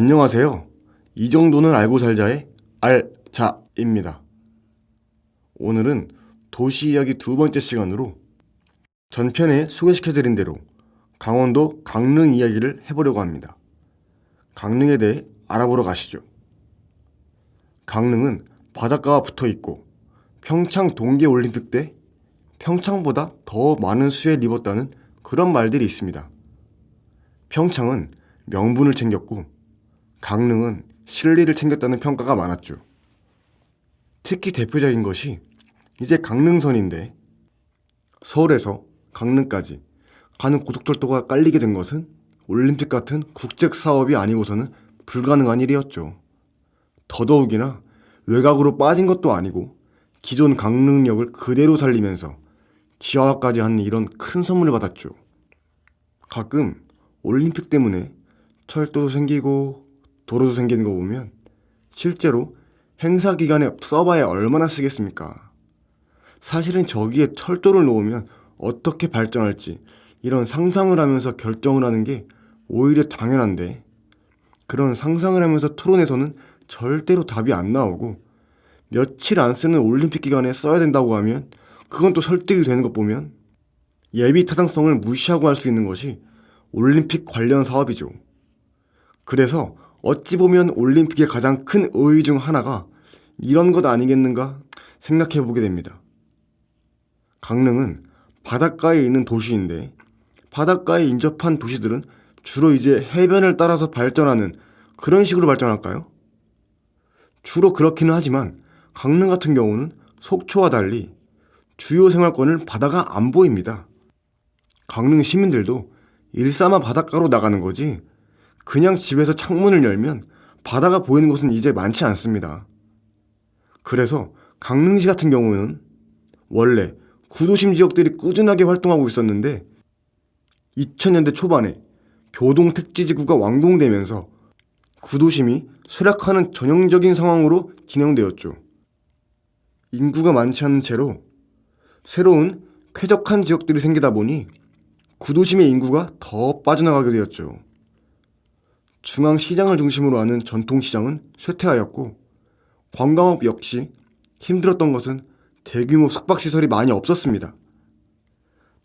안녕하세요. 이 정도는 알고 살자의 알자입니다. 오늘은 도시 이야기 두 번째 시간으로 전편에 소개시켜드린 대로 강원도 강릉 이야기를 해보려고 합니다. 강릉에 대해 알아보러 가시죠. 강릉은 바닷가와 붙어 있고 평창 동계올림픽 때 평창보다 더 많은 수해를 입었다는 그런 말들이 있습니다. 평창은 명분을 챙겼고 강릉은 실리를 챙겼다는 평가가 많았죠. 특히 대표적인 것이 이제 강릉선인데 서울에서 강릉까지 가는 고속철도가 깔리게 된 것은 올림픽 같은 국책 사업이 아니고서는 불가능한 일이었죠. 더더욱이나 외곽으로 빠진 것도 아니고 기존 강릉역을 그대로 살리면서 지하화까지 하는 이런 큰 선물을 받았죠. 가끔 올림픽 때문에 철도도 생기고 도로도 생기는 거 보면 실제로 행사 기간에 써봐야 얼마나 쓰겠습니까? 사실은 저기에 철도를 놓으면 어떻게 발전할지 이런 상상을 하면서 결정을 하는 게 오히려 당연한데 그런 상상을 하면서 토론에서는 절대로 답이 안 나오고 며칠 안 쓰는 올림픽 기간에 써야 된다고 하면 그건 또 설득이 되는 것 보면 예비 타당성을 무시하고 할 수 있는 것이 올림픽 관련 사업이죠. 그래서 어찌 보면 올림픽의 가장 큰 의의 중 하나가 이런 것 아니겠는가 생각해 보게 됩니다. 강릉은 바닷가에 있는 도시인데 바닷가에 인접한 도시들은 주로 이제 해변을 따라서 발전하는 그런 식으로 발전할까요? 주로 그렇기는 하지만 강릉 같은 경우는 속초와 달리 주요 생활권을 바다가 안 보입니다. 강릉 시민들도 일삼아 바닷가로 나가는 거지 그냥 집에서 창문을 열면 바다가 보이는 곳은 이제 많지 않습니다. 그래서 강릉시 같은 경우는 원래 구도심 지역들이 꾸준하게 활동하고 있었는데 2000년대 초반에 교동택지지구가 완공되면서 구도심이 쇠락하는 전형적인 상황으로 진행되었죠. 인구가 많지 않은 채로 새로운 쾌적한 지역들이 생기다 보니 구도심의 인구가 더 빠져나가게 되었죠. 중앙시장을 중심으로 하는 전통시장은 쇠퇴하였고 관광업 역시 힘들었던 것은 대규모 숙박시설이 많이 없었습니다.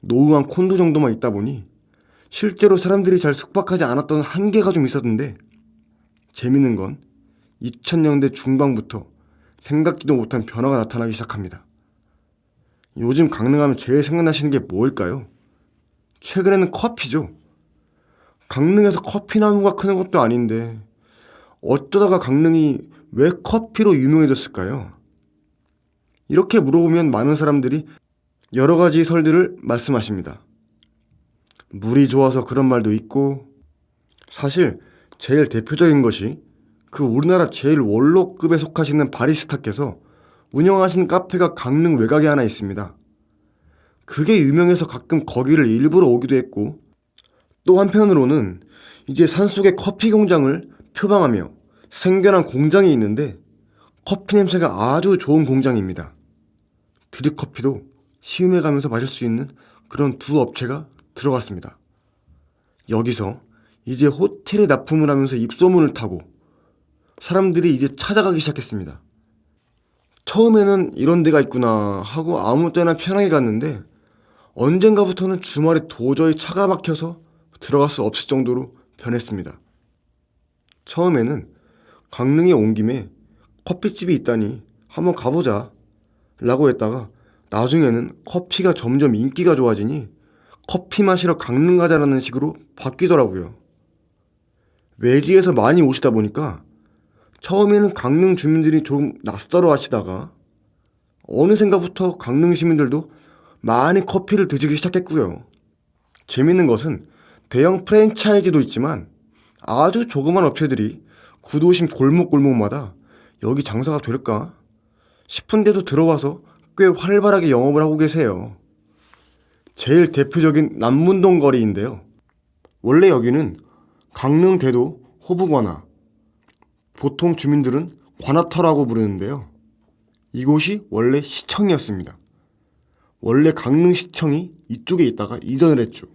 노후한 콘도 정도만 있다 보니 실제로 사람들이 잘 숙박하지 않았던 한계가 좀 있었는데 재밌는 건 2000년대 중반부터 생각지도 못한 변화가 나타나기 시작합니다. 요즘 강릉하면 제일 생각나시는 게 뭘까요? 최근에는 커피죠. 강릉에서 커피 나무가 크는 것도 아닌데 어쩌다가 강릉이 왜 커피로 유명해졌을까요? 이렇게 물어보면 많은 사람들이 여러 가지 설들을 말씀하십니다. 물이 좋아서 그런 말도 있고 사실 제일 대표적인 것이 그 우리나라 제일 원로급에 속하시는 바리스타께서 운영하시는 카페가 강릉 외곽에 하나 있습니다. 그게 유명해서 가끔 거기를 일부러 오기도 했고 또 한편으로는 이제 산속에 커피 공장을 표방하며 생겨난 공장이 있는데 커피 냄새가 아주 좋은 공장입니다. 드립커피도 시음해 가면서 마실 수 있는 그런 두 업체가 들어갔습니다. 여기서 이제 호텔에 납품을 하면서 입소문을 타고 사람들이 이제 찾아가기 시작했습니다. 처음에는 이런 데가 있구나 하고 아무 때나 편하게 갔는데 언젠가부터는 주말에 도저히 차가 막혀서 들어갈 수 없을 정도로 변했습니다. 처음에는 강릉에 온 김에 커피집이 있다니 한번 가보자 라고 했다가 나중에는 커피가 점점 인기가 좋아지니 커피 마시러 강릉 가자라는 식으로 바뀌더라고요. 외지에서 많이 오시다 보니까 처음에는 강릉 주민들이 좀 낯설어 하시다가 어느샌가부터 강릉 시민들도 많이 커피를 드시기 시작했고요. 재밌는 것은 대형 프랜차이즈도 있지만 아주 조그만 업체들이 구도심 골목골목마다 여기 장사가 될까 싶은데도 들어와서 꽤 활발하게 영업을 하고 계세요. 제일 대표적인 남문동 거리인데요. 원래 여기는 강릉대도 호부관화, 보통 주민들은 관아터라고 부르는데요. 이곳이 원래 시청이었습니다. 원래 강릉시청이 이쪽에 있다가 이전을 했죠.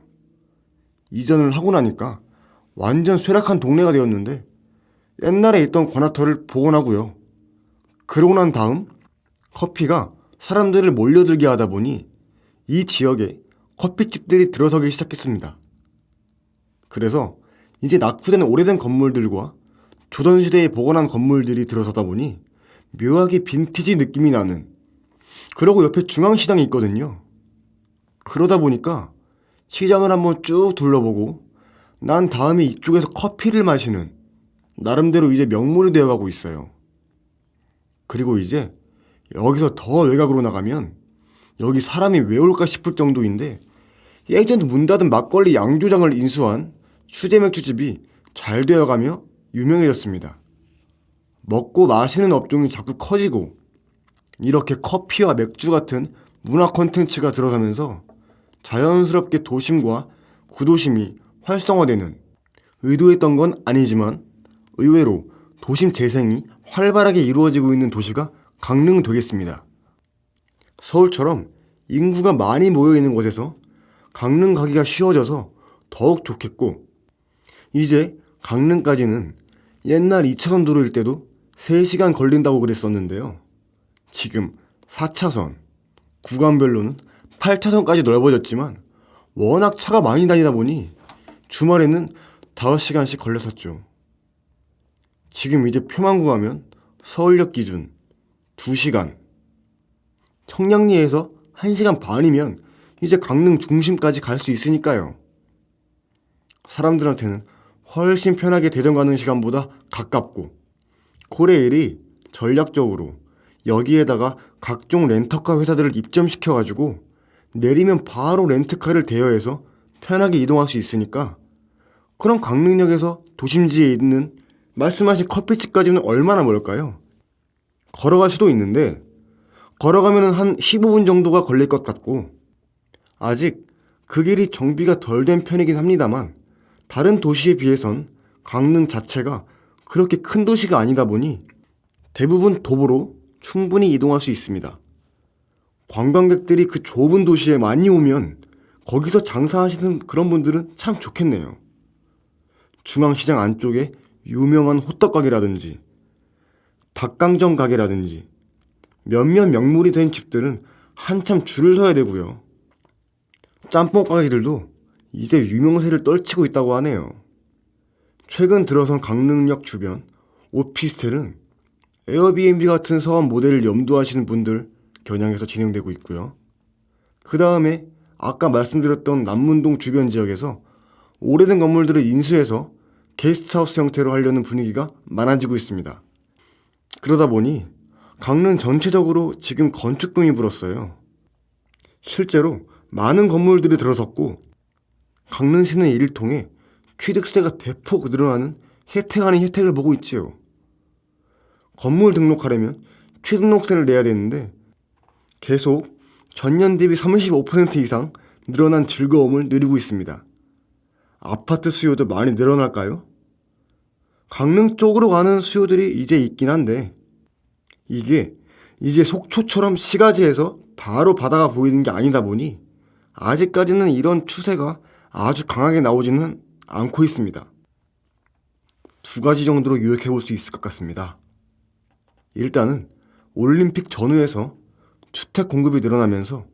이전을 하고 나니까 완전 쇠락한 동네가 되었는데 옛날에 있던 관아터를 복원하고요. 그러고 난 다음 커피가 사람들을 몰려들게 하다 보니 이 지역에 커피집들이 들어서기 시작했습니다. 그래서 이제 낙후된 오래된 건물들과 조선시대에 복원한 건물들이 들어서다 보니 묘하게 빈티지 느낌이 나는, 그러고 옆에 중앙시장이 있거든요. 그러다 보니까 시장을 한번 쭉 둘러보고 난 다음에 이쪽에서 커피를 마시는, 나름대로 이제 명물이 되어가고 있어요. 그리고 이제 여기서 더 외곽으로 나가면 여기 사람이 왜 올까 싶을 정도인데, 예전 문 닫은 막걸리 양조장을 인수한 수제 맥주집이 잘 되어가며 유명해졌습니다. 먹고 마시는 업종이 자꾸 커지고 이렇게 커피와 맥주 같은 문화 콘텐츠가 들어서면서 자연스럽게 도심과 구도심이 활성화되는, 의도했던 건 아니지만 의외로 도심 재생이 활발하게 이루어지고 있는 도시가 강릉 되겠습니다. 서울처럼 인구가 많이 모여 있는 곳에서 강릉 가기가 쉬워져서 더욱 좋겠고, 이제 강릉까지는 옛날 2차선 도로일 때도 3시간 걸린다고 그랬었는데요. 지금 4차선, 구간별로는 8차선까지 넓어졌지만 워낙 차가 많이 다니다 보니 주말에는 5시간씩 걸렸었죠. 지금 이제 표만 구하면 서울역 기준 2시간, 청량리에서 1시간 반이면 이제 강릉 중심까지 갈 수 있으니까요. 사람들한테는 훨씬 편하게 대전 가는 시간보다 가깝고, 코레일이 전략적으로 여기에다가 각종 렌터카 회사들을 입점시켜가지고 내리면 바로 렌트카를 대여해서 편하게 이동할 수 있으니까, 그럼 강릉역에서 도심지에 있는 말씀하신 커피집까지는 얼마나 멀까요? 걸어갈 수도 있는데 걸어가면 한 15분 정도가 걸릴 것 같고, 아직 그 길이 정비가 덜 된 편이긴 합니다만 다른 도시에 비해선 강릉 자체가 그렇게 큰 도시가 아니다 보니 대부분 도보로 충분히 이동할 수 있습니다. 관광객들이 그 좁은 도시에 많이 오면 거기서 장사하시는 그런 분들은 참 좋겠네요. 중앙시장 안쪽에 유명한 호떡 가게라든지 닭강정 가게라든지 몇몇 명물이 된 집들은 한참 줄을 서야 되고요. 짬뽕 가게들도 이제 유명세를 떨치고 있다고 하네요. 최근 들어선 강릉역 주변 오피스텔은 에어비앤비 같은 사업 모델을 염두하시는 분들 겨냥해서 진행되고 있고요. 그 다음에 아까 말씀드렸던 남문동 주변 지역에서 오래된 건물들을 인수해서 게스트하우스 형태로 하려는 분위기가 많아지고 있습니다. 그러다 보니 강릉 전체적으로 지금 건축붐이 불었어요. 실제로 많은 건물들이 들어섰고 강릉시는 이를 통해 취득세가 대폭 늘어나는 혜택 아닌 혜택을 보고 있지요. 건물 등록하려면 취등록세를 내야 되는데 계속 전년 대비 35% 이상 늘어난 즐거움을 누리고 있습니다. 아파트 수요도 많이 늘어날까요? 강릉 쪽으로 가는 수요들이 이제 있긴 한데 이게 이제 속초처럼 시가지에서 바로 바다가 보이는 게 아니다 보니 아직까지는 이런 추세가 아주 강하게 나오지는 않고 있습니다. 2가지 정도로 요약해 볼 수 있을 것 같습니다. 일단은 올림픽 전후에서 주택 공급이 늘어나면서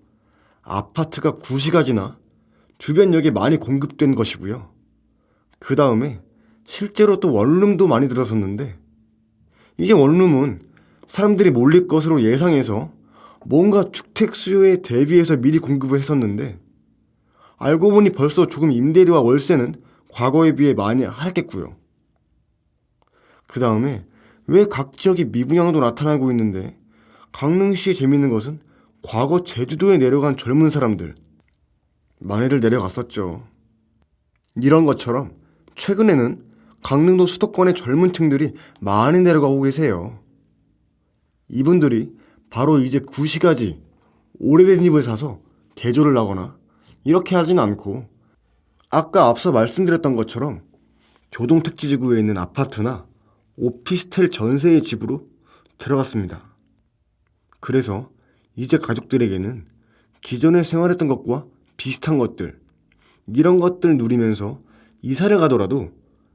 아파트가 구시가지나 주변역에 많이 공급된 것이고요. 그 다음에 실제로 또 원룸도 많이 들어섰는데 이제 원룸은 사람들이 몰릴 것으로 예상해서 뭔가 주택 수요에 대비해서 미리 공급을 했었는데 알고 보니 벌써 조금 임대료와 월세는 과거에 비해 많이 하락했고요. 그 다음에 왜 각 지역이 미분양도 나타나고 있는데 강릉시에 재밌는 것은 과거 제주도에 내려간 젊은 사람들 많이들 내려갔었죠. 이런 것처럼 최근에는 강릉도 수도권의 젊은 층들이 많이 내려가고 계세요. 이분들이 바로 이제 구시가지 오래된 집을 사서 개조를 하거나 이렇게 하진 않고 아까 앞서 말씀드렸던 것처럼 교동택지지구에 있는 아파트나 오피스텔 전세의 집으로 들어갔습니다. 그래서 이제 가족들에게는 기존에 생활했던 것과 비슷한 것들, 이런 것들 누리면서 이사를 가더라도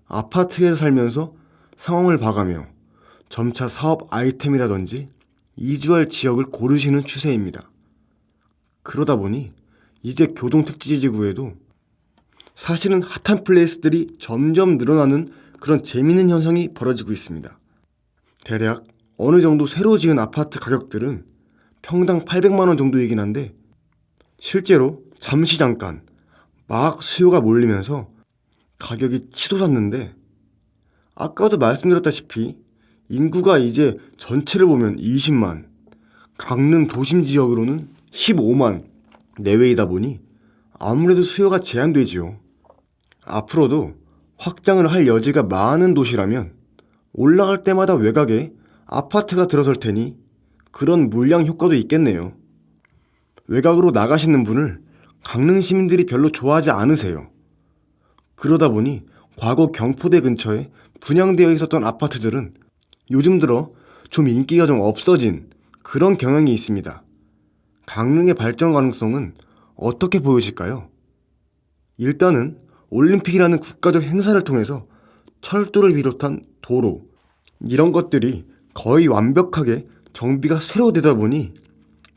아파트에서 살면서 상황을 봐가며 점차 사업 아이템이라든지 이주할 지역을 고르시는 추세입니다. 그러다 보니 이제 교동택지지구에도 사실은 핫한 플레이스들이 점점 늘어나는 그런 재미있는 현상이 벌어지고 있습니다. 대략 어느 정도 새로 지은 아파트 가격들은 평당 800만 원 정도이긴 한데 실제로 잠시 잠깐 막 수요가 몰리면서 가격이 치솟았는데 아까도 말씀드렸다시피 인구가 이제 전체를 보면 20만, 강릉 도심 지역으로는 15만 내외이다 보니 아무래도 수요가 제한되지요. 앞으로도 확장을 할 여지가 많은 도시라면 올라갈 때마다 외곽에 아파트가 들어설 테니 그런 물량 효과도 있겠네요. 외곽으로 나가시는 분을 강릉 시민들이 별로 좋아하지 않으세요. 그러다 보니 과거 경포대 근처에 분양되어 있었던 아파트들은 요즘 들어 좀 인기가 좀 없어진 그런 경향이 있습니다. 강릉의 발전 가능성은 어떻게 보여질까요? 일단은 올림픽이라는 국가적 행사를 통해서 철도를 비롯한 도로, 이런 것들이 거의 완벽하게 정비가 새로 되다 보니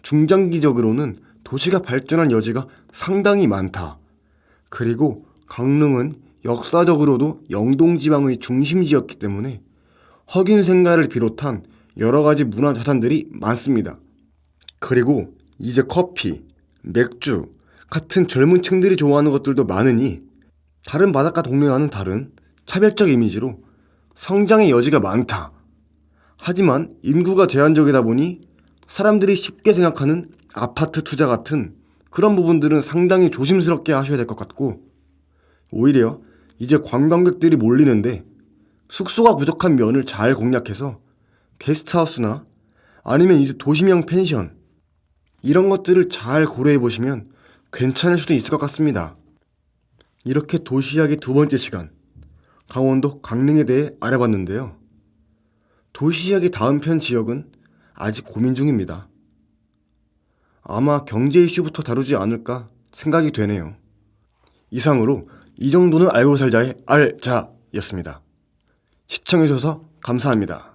중장기적으로는 도시가 발전할 여지가 상당히 많다. 그리고 강릉은 역사적으로도 영동지방의 중심지였기 때문에 흑인 생가를 비롯한 여러 가지 문화 자산들이 많습니다. 그리고 이제 커피, 맥주 같은 젊은 층들이 좋아하는 것들도 많으니 다른 바닷가 동네와는 다른 차별적 이미지로 성장의 여지가 많다. 하지만 인구가 제한적이다 보니 사람들이 쉽게 생각하는 아파트 투자 같은 그런 부분들은 상당히 조심스럽게 하셔야 될 것 같고, 오히려 이제 관광객들이 몰리는데 숙소가 부족한 면을 잘 공략해서 게스트하우스나 아니면 이제 도심형 펜션, 이런 것들을 잘 고려해 보시면 괜찮을 수도 있을 것 같습니다. 이렇게 도시 이야기 두 번째 시간, 강원도 강릉에 대해 알아봤는데요. 도시 이야기 다음 편 지역은 아직 고민 중입니다. 아마 경제 이슈부터 다루지 않을까 생각이 되네요. 이상으로 이 정도는 알고 살자의 알자였습니다. 시청해주셔서 감사합니다.